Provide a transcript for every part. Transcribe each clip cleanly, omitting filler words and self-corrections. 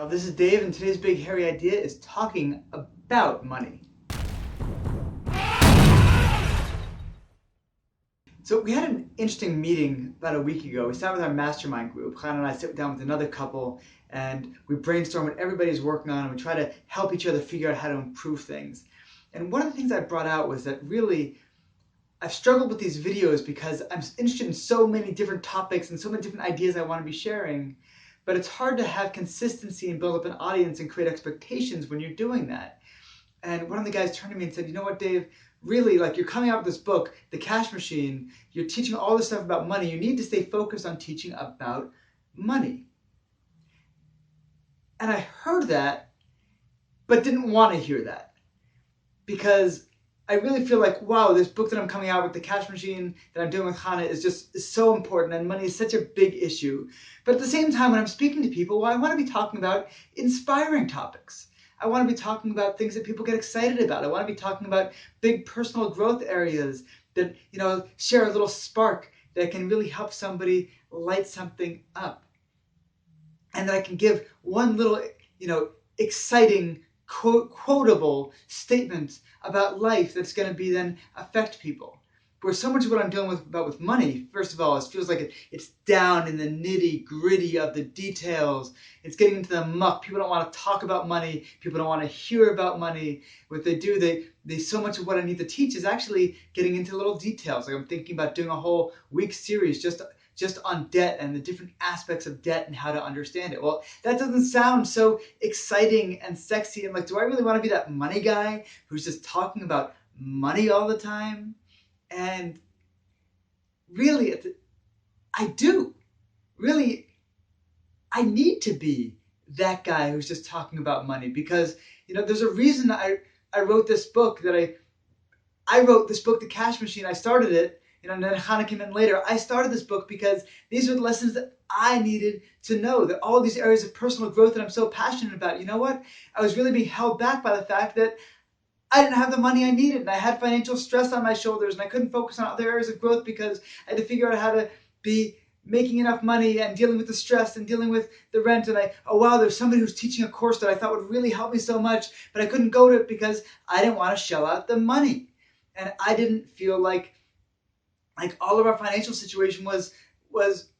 This is Dave, and today's big hairy idea is talking about money. So we had an interesting meeting about a week ago. We sat with our mastermind group. Khan and I sit down with another couple, and we brainstorm what everybody's working on, and we try to help each other figure out how to improve things. And one of the things I brought out was that really I've struggled with these videos because I'm interested in so many different topics and so many different ideas I want to be sharing. But it's hard to have consistency and build up an audience and create expectations when you're doing that. And one of the guys turned to me and said, you know what, Dave, really, like, you're coming out with this book, The Cash Machine, you're teaching all this stuff about money. You need to stay focused on teaching about money. And I heard that, but didn't want to hear that, because I really feel like, wow, this book that I'm coming out with, The Cash Machine, that I'm doing with Hannah, is so important, and money is such a big issue. But at the same time, when I'm speaking to people, well, I want to be talking about inspiring topics. I want to be talking about things that people get excited about. I want to be talking about big personal growth areas that, share a little spark that can really help somebody light something up. And that I can give one little, exciting, quotable statement about life that's going to be then affect people. Where so much of what I'm dealing with money, first of all, it feels like it's down in the nitty gritty of the details. It's getting into the muck. People don't want to talk about money. People don't want to hear about money. What they do, they so much of what I need to teach is actually getting into little details. Like, I'm thinking about doing a whole week series just on debt and the different aspects of debt and how to understand it. Well, that doesn't sound so exciting and sexy. And like, do I really want to be that money guy who's just talking about money all the time? And really, I do. Really, I need to be that guy who's just talking about money, because, there's a reason I wrote this book, I wrote this book, The Cash Machine. I started it, and then Hannah came in later. I started this book because these are the lessons that I needed to know, that all these areas of personal growth that I'm so passionate about, I was really being held back by the fact that I didn't have the money I needed, and I had financial stress on my shoulders, and I couldn't focus on other areas of growth because I had to figure out how to be making enough money and dealing with the stress and dealing with the rent. And oh wow, there's somebody who's teaching a course that I thought would really help me so much, but I couldn't go to it because I didn't want to shell out the money. And I didn't feel like all of our financial situation was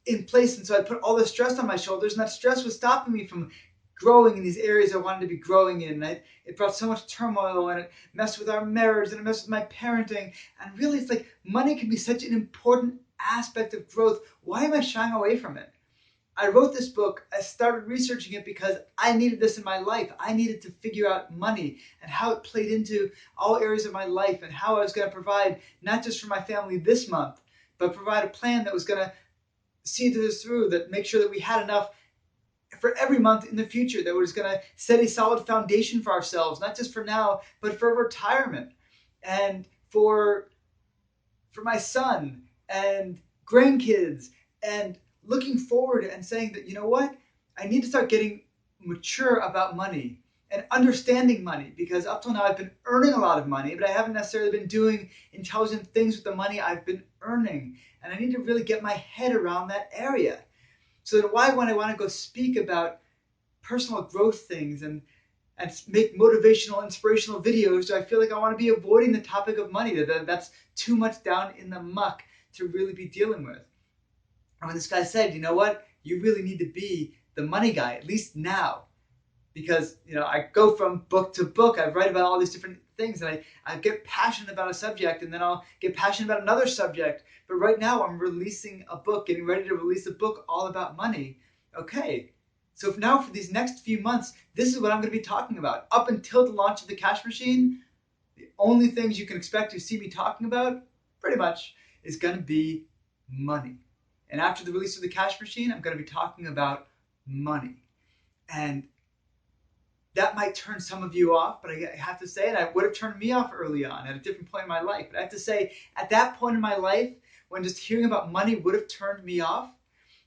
in place, and so I put all the stress on my shoulders, and that stress was stopping me from growing in these areas I wanted to be growing in. It brought so much turmoil, and it messed with our marriage, and it messed with my parenting. And really, it's like money can be such an important aspect of growth. Why am I shying away from it? I wrote this book, I started researching it because I needed this in my life. I needed to figure out money and how it played into all areas of my life, and how I was going to provide, not just for my family this month, but provide a plan that was going to see this through, that make sure that we had enough for every month in the future, that was going to set a solid foundation for ourselves, not just for now, but for retirement, and for my son and grandkids, and looking forward and saying that, what, I need to start getting mature about money and understanding money, because up till now I've been earning a lot of money, but I haven't necessarily been doing intelligent things with the money I've been earning, and I need to really get my head around that area. So that why, when I want to go speak about personal growth things and make motivational, inspirational videos, do I feel like I want to be avoiding the topic of money? That's too much down in the muck to really be dealing with. And when this guy said, you know what, you really need to be the money guy, at least now. Because, I go from book to book, I write about all these different things, and I get passionate about a subject, and then I'll get passionate about another subject. But right now I'm releasing a book, getting ready to release a book all about money. Okay, so now for these next few months, this is what I'm going to be talking about. Up until the launch of The Cash Machine, the only things you can expect to see me talking about, pretty much, is going to be money. And after the release of The Cash Machine, I'm going to be talking about money. And that might turn some of you off, but I have to say, and it would have turned me off early on at a different point in my life. But I have to say, at that point in my life, when just hearing about money would have turned me off,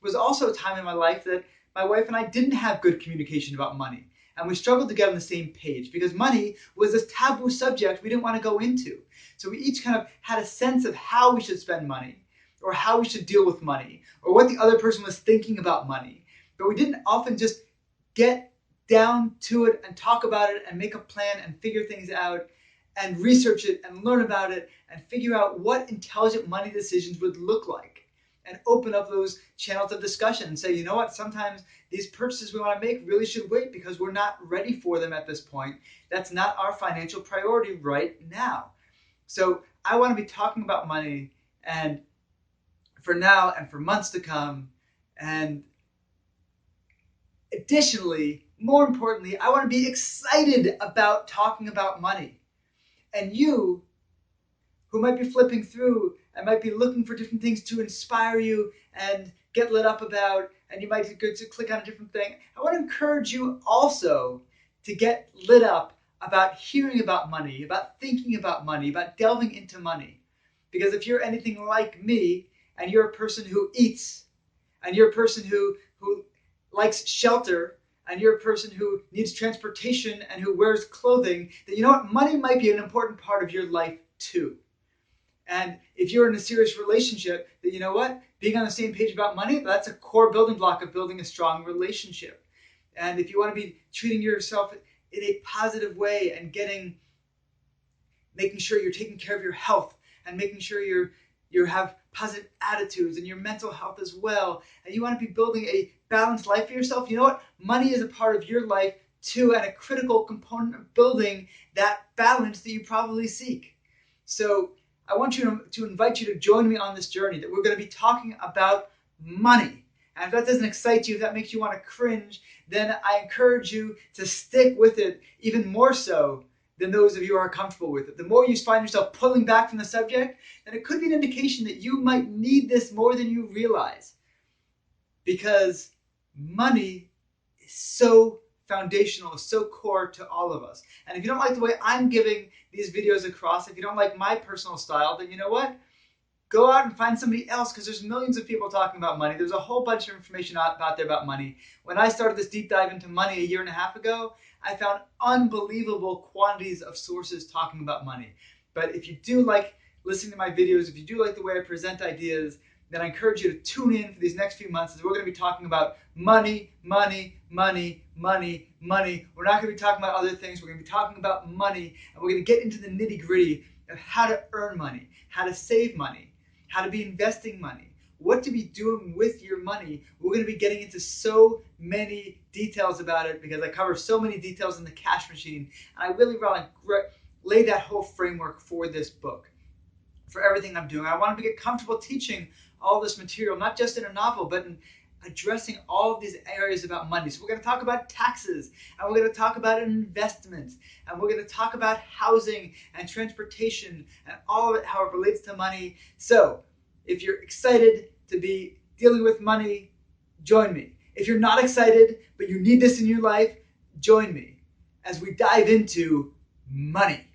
was also a time in my life that my wife and I didn't have good communication about money. And we struggled to get on the same page, because money was this taboo subject we didn't want to go into. So we each kind of had a sense of how we should spend money, or how we should deal with money, or what the other person was thinking about money. But we didn't often just get down to it and talk about it and make a plan and figure things out and research it and learn about it and figure out what intelligent money decisions would look like, and open up those channels of discussion and say, you know what, sometimes these purchases we want to make really should wait because we're not ready for them at this point. That's not our financial priority right now. So I want to be talking about money, and for now and for months to come. And additionally, more importantly, I want to be excited about talking about money. And you, who might be flipping through and might be looking for different things to inspire you and get lit up about, and you might go to click on a different thing, I want to encourage you also to get lit up about hearing about money, about thinking about money, about delving into money. Because if you're anything like me, and you're a person who eats, and you're a person who likes shelter, and you're a person who needs transportation and who wears clothing, then you know what? Money might be an important part of your life too. And if you're in a serious relationship, then you know what? Being on the same page about money, that's a core building block of building a strong relationship. And if you want to be treating yourself in a positive way and making sure you're taking care of your health and making sure you have positive attitudes and your mental health as well, and you want to be building a balanced life for yourself, you know what? Money is a part of your life too, and a critical component of building that balance that you probably seek. So I want to invite you to join me on this journey, that we're going to be talking about money. And if that doesn't excite you, if that makes you want to cringe, then I encourage you to stick with it even more so than those of you who are comfortable with it. The more you find yourself pulling back from the subject, then it could be an indication that you might need this more than you realize. Because money is so foundational, so core to all of us. And if you don't like the way I'm giving these videos across, if you don't like my personal style, then you know what? Go out and find somebody else, because there's millions of people talking about money. There's a whole bunch of information out there about money. When I started this deep dive into money a year and a half ago, I found unbelievable quantities of sources talking about money. But if you do like listening to my videos, if you do like the way I present ideas, then I encourage you to tune in for these next few months, as we're going to be talking about money, money, money, money, money. We're not going to be talking about other things. We're going to be talking about money, and we're going to get into the nitty-gritty of how to earn money, how to save money, how to be investing money, what to be doing with your money. We're going to be getting into so many details about it, because I cover so many details in the Cash Machine, and I really want to lay that whole framework for this book, for everything I'm doing. I want to get comfortable teaching all this material, not just in a novel, but in addressing all of these areas about money. So we're going to talk about taxes, and we're going to talk about investments, and we're going to talk about housing and transportation and all of it, how it relates to money. So if you're excited to be dealing with money, join me. If you're not excited, but you need this in your life, join me as we dive into money.